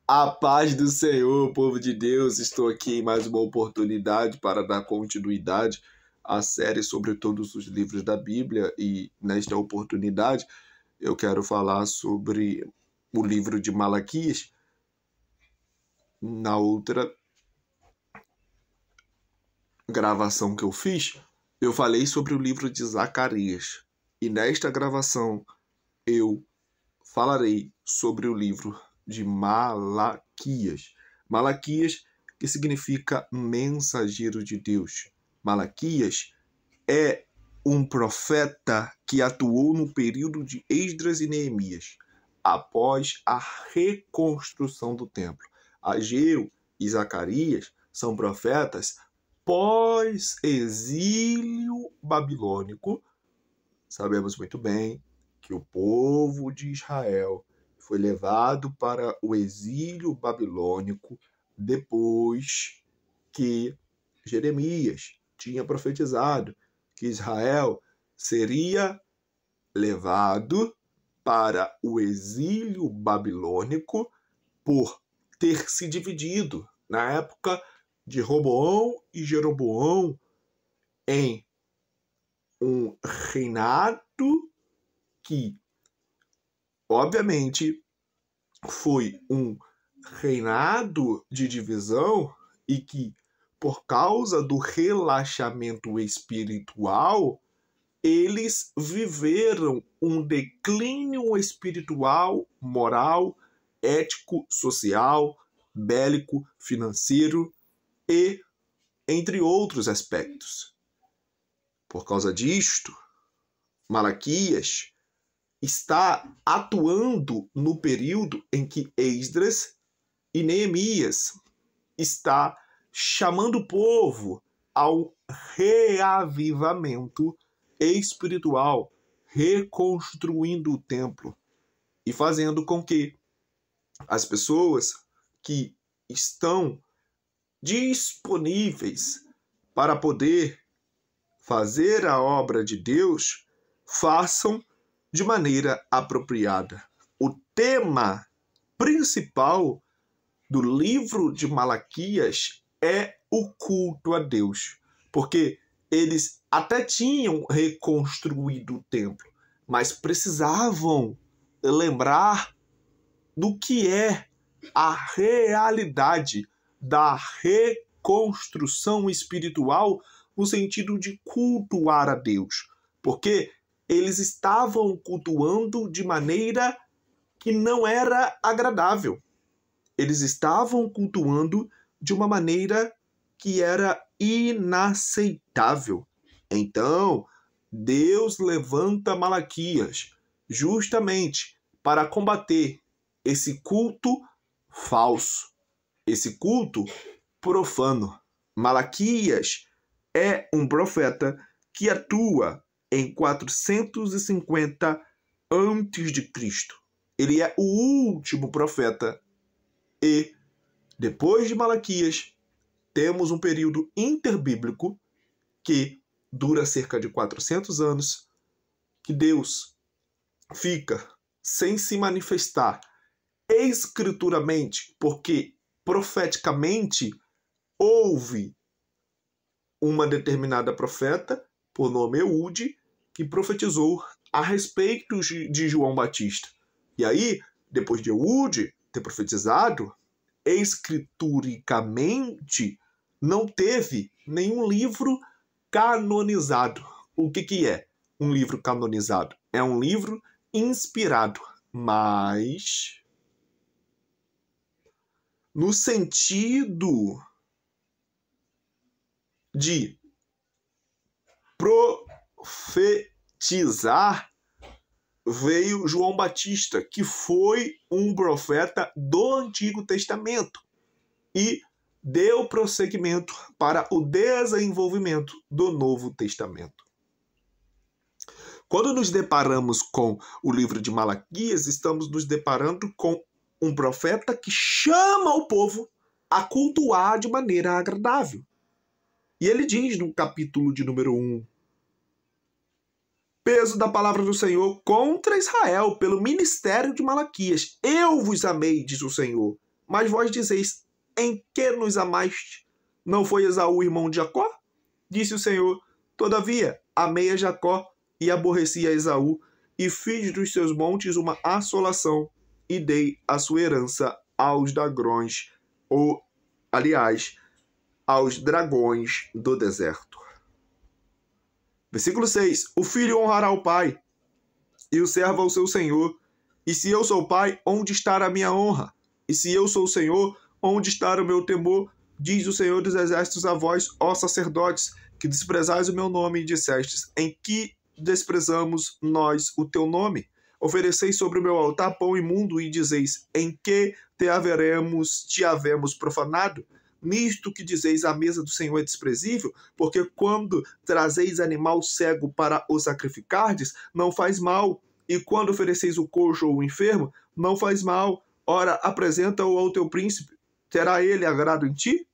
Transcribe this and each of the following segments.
A paz do Senhor, povo de Deus, estou aqui em mais uma oportunidade para dar continuidade à série sobre todos os livros da Bíblia e nesta oportunidade eu quero falar sobre o livro de Malaquias. Na outra gravação que eu fiz, eu falei sobre o livro de Zacarias e nesta gravação eu falarei sobre o livro de Malaquias. Malaquias, que significa mensageiro de Deus. Malaquias é um profeta que atuou no período de Esdras e Neemias, após a reconstrução do templo. Ageu e Zacarias são profetas pós-exílio babilônico. Sabemos muito bem que o povo de Israel foi levado para o exílio babilônico depois que Jeremias tinha profetizado que Israel seria levado para o exílio babilônico por ter se dividido na época de Roboão e Jeroboão em um reinado que, obviamente, foi um reinado de divisão e que, por causa do relaxamento espiritual, eles viveram um declínio espiritual, moral, ético, social, bélico, financeiro e entre outros aspectos. Por causa disto, Malaquias está atuando no período em que Esdras e Neemias está chamando o povo ao reavivamento espiritual, reconstruindo o templo e fazendo com que as pessoas que estão disponíveis para poder fazer a obra de Deus façam de maneira apropriada. O tema principal do livro de Malaquias é o culto a Deus, porque eles até tinham reconstruído o templo, mas precisavam lembrar do que é a realidade da reconstrução espiritual no sentido de cultuar a Deus, porque eles estavam cultuando de maneira que não era agradável. Eles estavam cultuando de uma maneira que era inaceitável. Então, Deus levanta Malaquias justamente para combater esse culto falso, esse culto profano. Malaquias é um profeta que atua em 450 a.C. Ele é o último profeta e, depois de Malaquias, temos um período interbíblico que dura cerca de 400 anos, que Deus fica sem se manifestar escrituramente, porque profeticamente houve uma determinada profeta, por nome Eude, que profetizou a respeito de João Batista. E aí, depois de Eude ter profetizado, escrituricamente não teve nenhum livro canonizado. O que é um livro canonizado? É um livro inspirado, mas no sentido de profetizar, veio João Batista, que foi um profeta do Antigo Testamento e deu prosseguimento para o desenvolvimento do Novo Testamento. Quando nos deparamos com o livro de Malaquias, estamos nos deparando com um profeta que chama o povo a cultuar de maneira agradável. E ele diz no capítulo de número 1, peso da palavra do Senhor contra Israel pelo ministério de Malaquias. Eu vos amei, diz o Senhor, Mas vós dizeis, em que nos amaste? Não foi Esaú irmão de Jacó? Disse o Senhor, todavia, amei a Jacó e aborreci a Esaú, e fiz dos seus montes uma assolação, e dei a sua herança aos dragões, aos dragões do deserto. Versículo 6. O filho honrará o pai, e o servo ao seu senhor. E se eu sou pai, onde está a minha honra? E se eu sou o Senhor, onde está o meu temor? Diz o Senhor dos exércitos a vós, ó sacerdotes, que desprezais o meu nome, e dissestes, em que desprezamos nós o teu nome? Ofereceis sobre o meu altar pão imundo, e dizeis, em que te havemos profanado? Nisto que dizeis, a mesa do Senhor é desprezível, porque quando trazeis animal cego para o sacrificardes, não faz mal, e quando ofereceis o coxo ou o enfermo, não faz mal. Ora, apresenta-o ao teu príncipe, terá ele agrado em ti?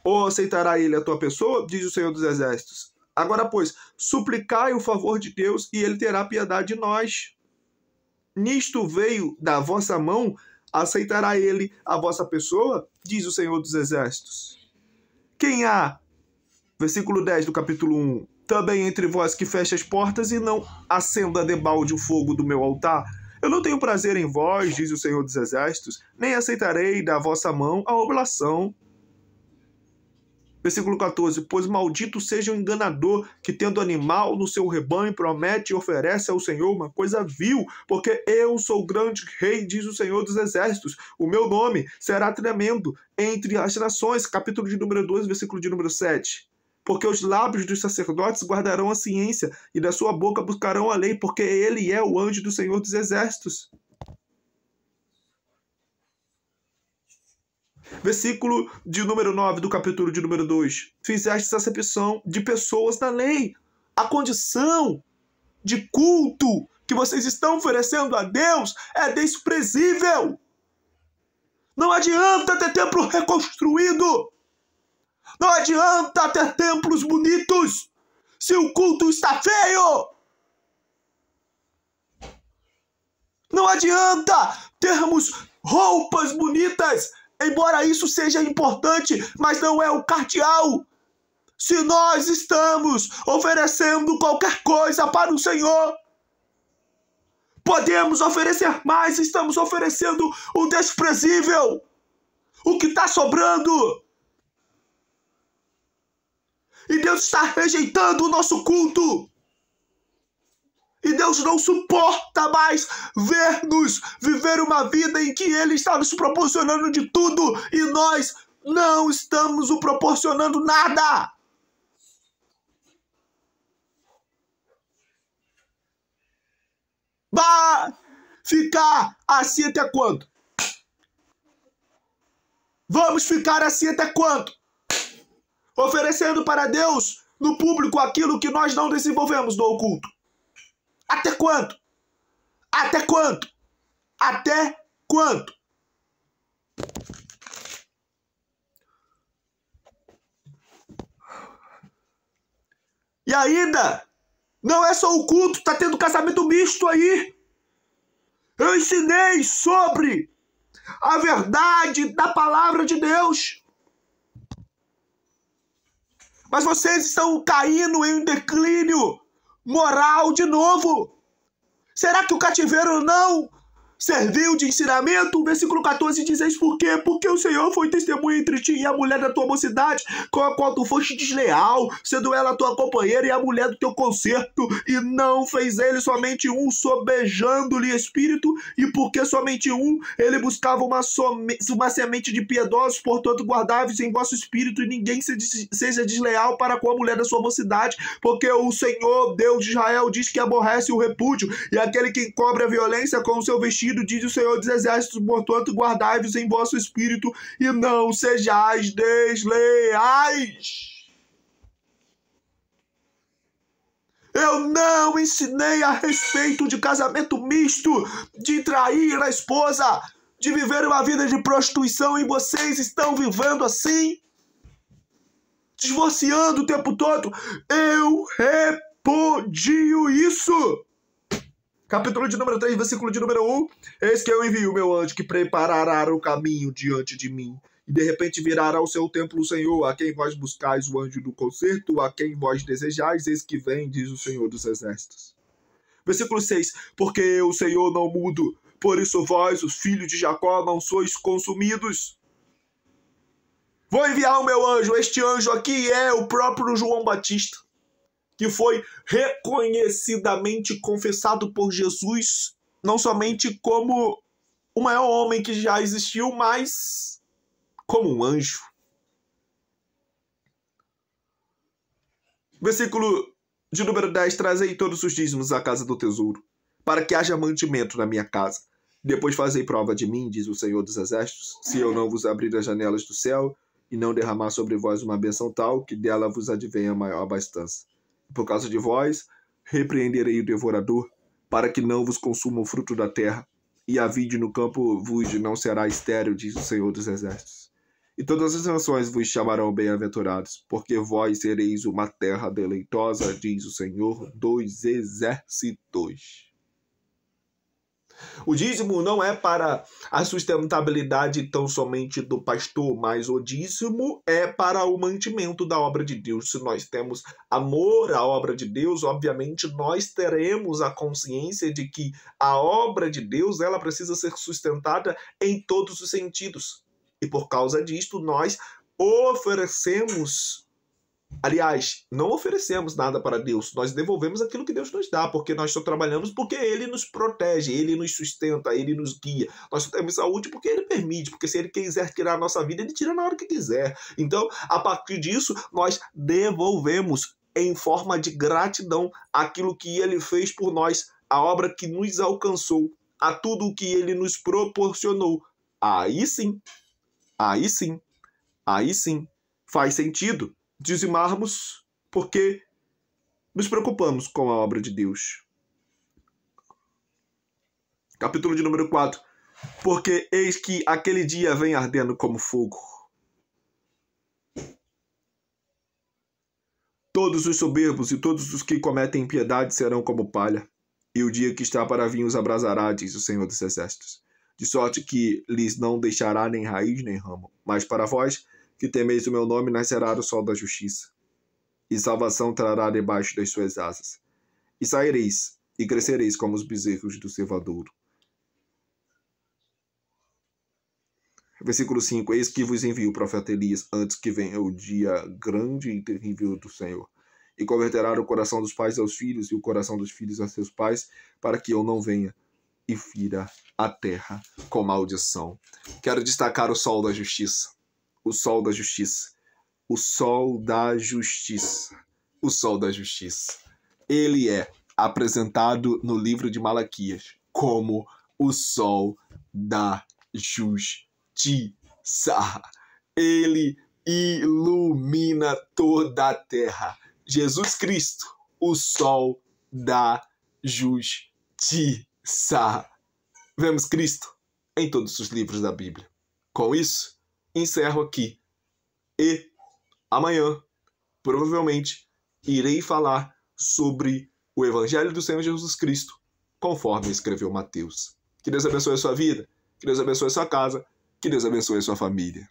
Ou aceitará ele a tua pessoa? Diz o Senhor dos exércitos. Agora, pois, suplicai o favor de Deus, e ele terá piedade de nós. Nisto veio da vossa mão, aceitará ele a vossa pessoa? Diz o Senhor dos exércitos. Quem há, versículo 10 do capítulo 1, também entre vós que feche as portas e não acenda debalde o fogo do meu altar? Eu não tenho prazer em vós, diz o Senhor dos exércitos, nem aceitarei da vossa mão a oblação. Versículo 14. Pois maldito seja o enganador que, tendo animal no seu rebanho, promete e oferece ao Senhor uma coisa vil, porque eu sou grande rei, diz o Senhor dos exércitos. O meu nome será tremendo entre as nações. Capítulo de número 2, versículo de número 7. Porque os lábios dos sacerdotes guardarão a ciência, e da sua boca buscarão a lei, porque ele é o anjo do Senhor dos exércitos. Versículo de número 9 do capítulo de número 2. Fizeste acepção de pessoas na lei. A condição de culto que vocês estão oferecendo a Deus é desprezível. Não adianta ter templo reconstruído. Não adianta ter templos bonitos se o culto está feio. Não adianta termos roupas bonitas, embora isso seja importante, mas não é o cardeal. Se nós estamos oferecendo qualquer coisa para o Senhor, podemos oferecer mais, estamos oferecendo o desprezível, o que está sobrando. E Deus está rejeitando o nosso culto. E Deus não suporta mais ver-nos viver uma vida em que Ele está nos proporcionando de tudo e nós não estamos o proporcionando nada. Vai ficar assim até quando? Vamos ficar assim até quando? Oferecendo para Deus, no público, aquilo que nós não desenvolvemos no oculto. Até quando? Até quando? Até quando? E ainda, não é só o culto, está tendo casamento misto aí. Eu ensinei sobre a verdade da palavra de Deus. Mas vocês estão caindo em um declínio moral de novo. Será que o cativeiro não serviu de ensinamento? Versículo 14 diz isso por quê? Porque o Senhor foi testemunha entre ti e a mulher da tua mocidade, com a qual tu foste desleal, sendo ela tua companheira e a mulher do teu concerto, e não fez ele somente um, sobejando-lhe espírito, e porque somente um, ele buscava uma semente de piedosos, portanto guardai-vos em vosso espírito, e ninguém seja desleal para com a mulher da sua mocidade, porque o Senhor, Deus de Israel, diz que aborrece o repúdio, e aquele que encobre a violência com o seu vestido, diz o Senhor dos exércitos, portanto guardai-vos em vosso espírito e não sejais desleais. Eu não ensinei a respeito de casamento misto, de trair a esposa, de viver uma vida de prostituição, e vocês estão vivendo assim, divorciando o tempo todo. Eu repudio isso. Capítulo de número 3, versículo de número 1. Eis que eu envio o meu anjo que preparará o caminho diante de mim. E de repente virá ao seu templo o Senhor, a quem vós buscais o anjo do concerto, a quem vós desejais, eis que vem, diz o Senhor dos Exércitos. Versículo 6. Porque eu, o Senhor, não mudo, por isso vós, os filhos de Jacó, não sois consumidos. Vou enviar o meu anjo. Este anjo aqui é o próprio João Batista, que foi reconhecidamente confessado por Jesus, não somente como o maior homem que já existiu, mas como um anjo. Versículo de número 10. Trazei todos os dízimos à casa do tesouro, para que haja mantimento na minha casa. Depois fazei prova de mim, diz o Senhor dos Exércitos, se eu não vos abrir as janelas do céu e não derramar sobre vós uma bênção tal, que dela vos advenha maior abastança. Por causa de vós, repreenderei o devorador, para que não vos consuma o fruto da terra, e a vide no campo vos não será estéril, diz o Senhor dos Exércitos. E todas as nações vos chamarão bem-aventurados, porque vós sereis uma terra deleitosa, diz o Senhor dos Exércitos. O dízimo não é para a sustentabilidade tão somente do pastor, mas o dízimo é para o mantimento da obra de Deus. Se nós temos amor à obra de Deus, obviamente nós teremos a consciência de que a obra de Deus ela precisa ser sustentada em todos os sentidos. E por causa disto, nós oferecemos. Aliás, não oferecemos nada para Deus, nós devolvemos aquilo que Deus nos dá, porque nós só trabalhamos porque Ele nos protege, Ele nos sustenta, Ele nos guia. Nós só temos saúde porque Ele permite, porque se Ele quiser tirar a nossa vida, Ele tira na hora que quiser. Então, a partir disso, nós devolvemos em forma de gratidão aquilo que Ele fez por nós, a obra que nos alcançou, a tudo o que Ele nos proporcionou. Aí sim, faz sentido dizimarmos, porque nos preocupamos com a obra de Deus. Capítulo de número 4. Porque eis que aquele dia vem ardendo como fogo. Todos os soberbos e todos os que cometem impiedade serão como palha, e o dia que está para vir os abrasará, diz o Senhor dos Exércitos. De sorte que lhes não deixará nem raiz nem ramo. Mas para vós, que temeis o meu nome, nascerá o sol da justiça, e salvação trará debaixo das suas asas. E saireis, e crescereis como os bezerros do cevadouro. Versículo 5. Eis que vos envio o profeta Elias, antes que venha o dia grande e terrível do Senhor, e converterá o coração dos pais aos filhos, e o coração dos filhos a seus pais, para que eu não venha e fira a terra com maldição. Quero destacar o sol da justiça. O sol da justiça. O sol da justiça. O sol da justiça. Ele é apresentado no livro de Malaquias como o sol da justiça. Ele ilumina toda a terra. Jesus Cristo, o sol da justiça. Vemos Cristo em todos os livros da Bíblia. Com isso, encerro aqui. E amanhã, provavelmente, irei falar sobre o Evangelho do Senhor Jesus Cristo, conforme escreveu Mateus. Que Deus abençoe a sua vida, que Deus abençoe a sua casa, que Deus abençoe a sua família.